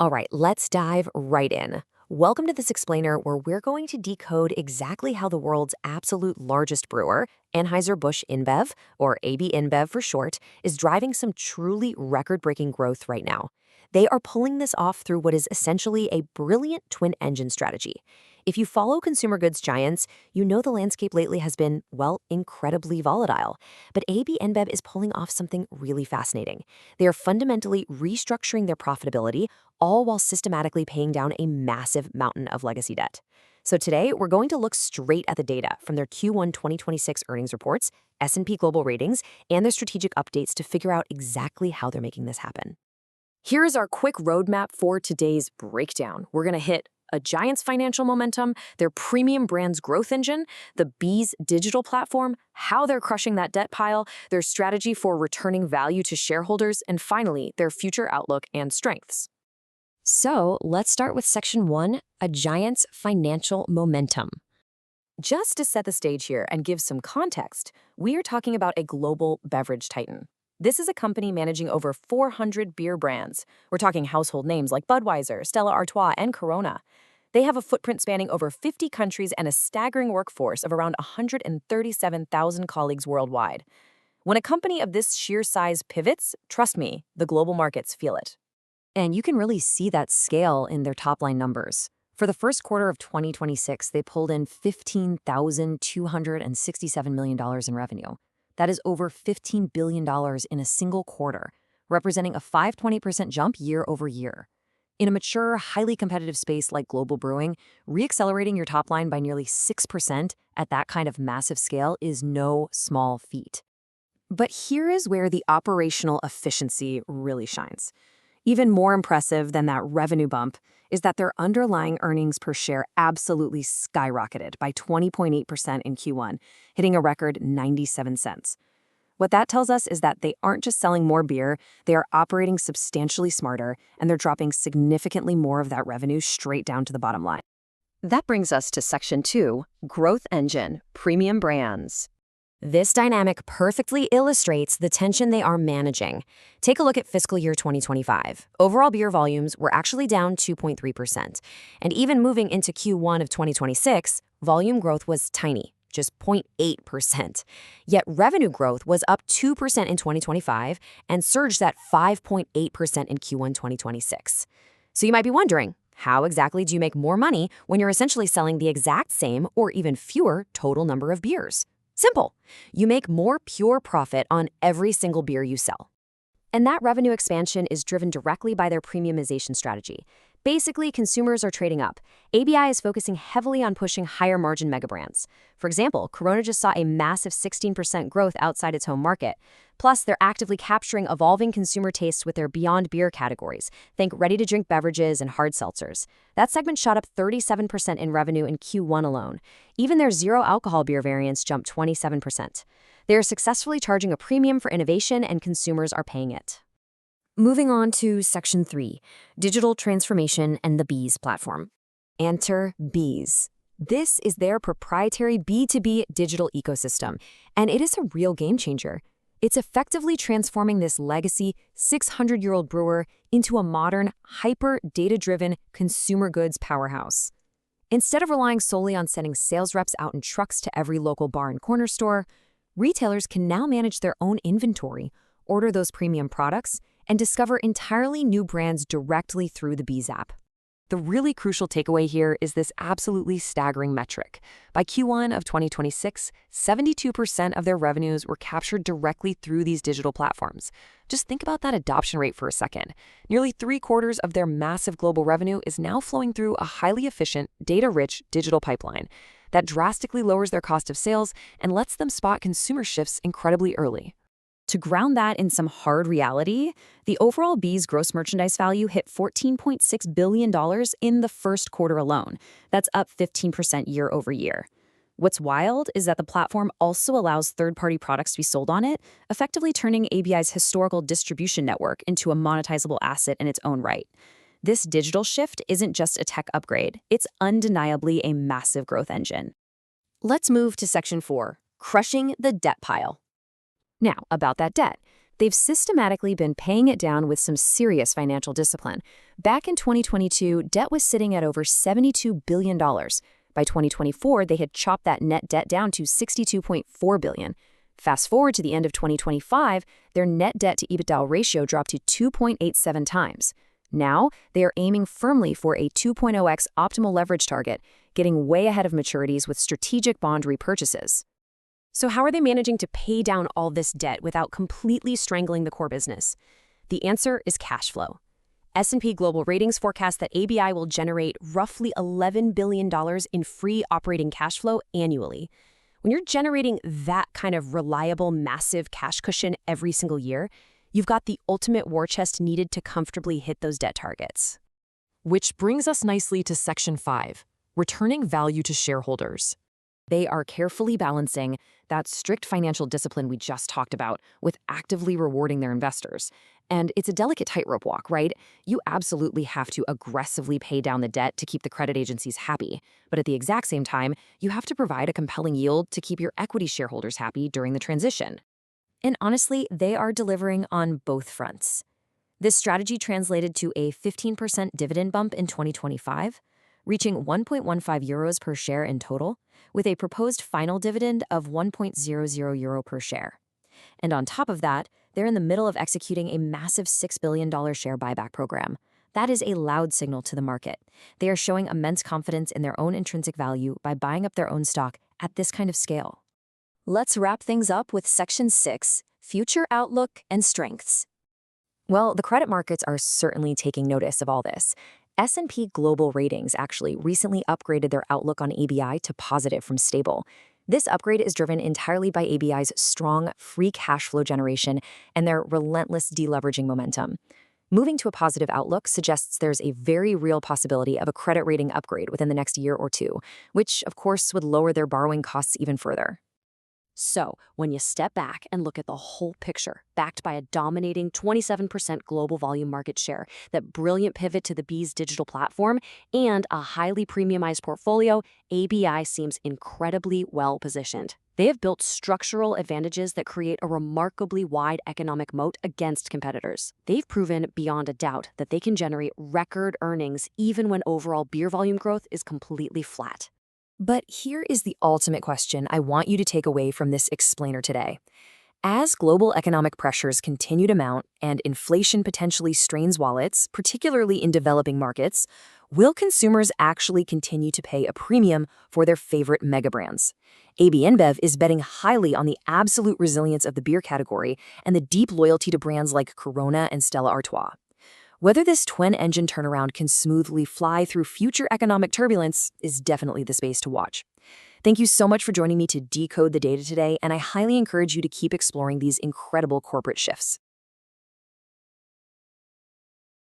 All right, let's dive right in. Welcome to this explainer where we're going to decode exactly how the world's absolute largest brewer, Anheuser-Busch InBev, or AB InBev for short, is driving some truly record-breaking growth right now. They are pulling this off through what is essentially a brilliant twin engine strategy. If you follow consumer goods giants, you know the landscape lately has been, well, incredibly volatile. But AB InBev is pulling off something really fascinating. They are fundamentally restructuring their profitability, all while systematically paying down a massive mountain of legacy debt. So today, we're going to look straight at the data from their Q1 2026 earnings reports, S&P Global ratings, and their strategic updates to figure out exactly how they're making this happen. Here is our quick roadmap for today's breakdown. We're going to hit a giant's financial momentum, their premium brand's growth engine, the B's digital platform, how they're crushing that debt pile, their strategy for returning value to shareholders, and finally, their future outlook and strengths. So let's start with section 1, a giant's financial momentum. Just to set the stage here and give some context, we are talking about a global beverage titan. This is a company managing over 400 beer brands. We're talking household names like Budweiser, Stella Artois, and Corona. They have a footprint spanning over 50 countries and a staggering workforce of around 137,000 colleagues worldwide. When a company of this sheer size pivots, trust me, the global markets feel it. And you can really see that scale in their top-line numbers. For the first quarter of 2026, they pulled in $15,267 million in revenue. That is over $15 billion in a single quarter, representing a 520% jump year over year. In a mature, highly competitive space like global brewing, re-accelerating your top line by nearly 6% at that kind of massive scale is no small feat. But here is where the operational efficiency really shines. Even more impressive than that revenue bump is that their underlying earnings per share absolutely skyrocketed by 20.8% in Q1, hitting a record 97 cents. What that tells us is that they aren't just selling more beer, they are operating substantially smarter, and they're dropping significantly more of that revenue straight down to the bottom line. That brings us to section 2, growth engine, premium brands. This dynamic perfectly illustrates the tension they are managing. Take a look at fiscal year 2025. Overall beer volumes were actually down 2.3%. And even moving into Q1 of 2026, volume growth was tiny, just 0.8%. Yet revenue growth was up 2% in 2025 and surged at 5.8% in Q1 2026. So you might be wondering, how exactly do you make more money when you're essentially selling the exact same or even fewer total number of beers? Simple. You make more pure profit on every single beer you sell. And that revenue expansion is driven directly by their premiumization strategy. Basically, consumers are trading up. ABI is focusing heavily on pushing higher margin mega brands. For example, Corona just saw a massive 16% growth outside its home market. Plus, they're actively capturing evolving consumer tastes with their beyond beer categories. Think ready-to-drink beverages and hard seltzers. That segment shot up 37% in revenue in Q1 alone. Even their zero-alcohol beer variants jumped 27%. They are successfully charging a premium for innovation, and consumers are paying it. Moving on to section 3, digital transformation and the B's platform. Enter B's. This is their proprietary B2B digital ecosystem, and it is a real game changer. It's effectively transforming this legacy 600-year-old brewer into a modern, hyper-data-driven consumer goods powerhouse. Instead of relying solely on sending sales reps out in trucks to every local bar and corner store, retailers can now manage their own inventory, order those premium products, and discover entirely new brands directly through the B's app. The really crucial takeaway here is this absolutely staggering metric. By Q1 of 2026, 72% of their revenues were captured directly through these digital platforms. Just think about that adoption rate for a second. Nearly 3/4 of their massive global revenue is now flowing through a highly efficient, data-rich digital pipeline that drastically lowers their cost of sales and lets them spot consumer shifts incredibly early. To ground that in some hard reality, the overall B's gross merchandise value hit $14.6 billion in the first quarter alone. That's up 15% year over year. What's wild is that the platform also allows third-party products to be sold on it, effectively turning ABI's historical distribution network into a monetizable asset in its own right. This digital shift isn't just a tech upgrade, it's undeniably a massive growth engine. Let's move to section 4, crushing the debt pile. Now, about that debt. They've systematically been paying it down with some serious financial discipline. Back in 2022, debt was sitting at over $72 billion. By 2024, they had chopped that net debt down to $62.4 billion. Fast forward to the end of 2025, their net debt to EBITDA ratio dropped to 2.87 times. Now, they are aiming firmly for a 2.0x optimal leverage target, getting way ahead of maturities with strategic bond repurchases. So how are they managing to pay down all this debt without completely strangling the core business? The answer is cash flow. S&P Global Ratings forecasts that ABI will generate roughly $11 billion in free operating cash flow annually. When you're generating that kind of reliable, massive cash cushion every single year, you've got the ultimate war chest needed to comfortably hit those debt targets. Which brings us nicely to Section 5, returning value to shareholders. They are carefully balancing that strict financial discipline we just talked about with actively rewarding their investors. And it's a delicate tightrope walk, right? You absolutely have to aggressively pay down the debt to keep the credit agencies happy. But at the exact same time, you have to provide a compelling yield to keep your equity shareholders happy during the transition. And honestly, they are delivering on both fronts. This strategy translated to a 15% dividend bump in 2025, reaching 1.15 euros per share in total, with a proposed final dividend of 1.00 euro per share. And on top of that, they're in the middle of executing a massive $6 billion share buyback program. That is a loud signal to the market. They are showing immense confidence in their own intrinsic value by buying up their own stock at this kind of scale. Let's wrap things up with Section 6, Future Outlook and Strengths. Well, the credit markets are certainly taking notice of all this. S&P Global Ratings actually recently upgraded their outlook on ABI to positive from stable. This upgrade is driven entirely by ABI's strong free cash flow generation and their relentless deleveraging momentum. Moving to a positive outlook suggests there's a very real possibility of a credit rating upgrade within the next year or two, which, of course, would lower their borrowing costs even further. So, when you step back and look at the whole picture, backed by a dominating 27% global volume market share, that brilliant pivot to the B's digital platform, and a highly premiumized portfolio, ABI seems incredibly well positioned. They have built structural advantages that create a remarkably wide economic moat against competitors. They've proven beyond a doubt that they can generate record earnings even when overall beer volume growth is completely flat. But here is the ultimate question I want you to take away from this explainer today. As global economic pressures continue to mount and inflation potentially strains wallets, particularly in developing markets, will consumers actually continue to pay a premium for their favorite mega brands? AB InBev is betting highly on the absolute resilience of the beer category and the deep loyalty to brands like Corona and Stella Artois. Whether this twin-engine turnaround can smoothly fly through future economic turbulence is definitely the space to watch. Thank you so much for joining me to decode the data today, and I highly encourage you to keep exploring these incredible corporate shifts.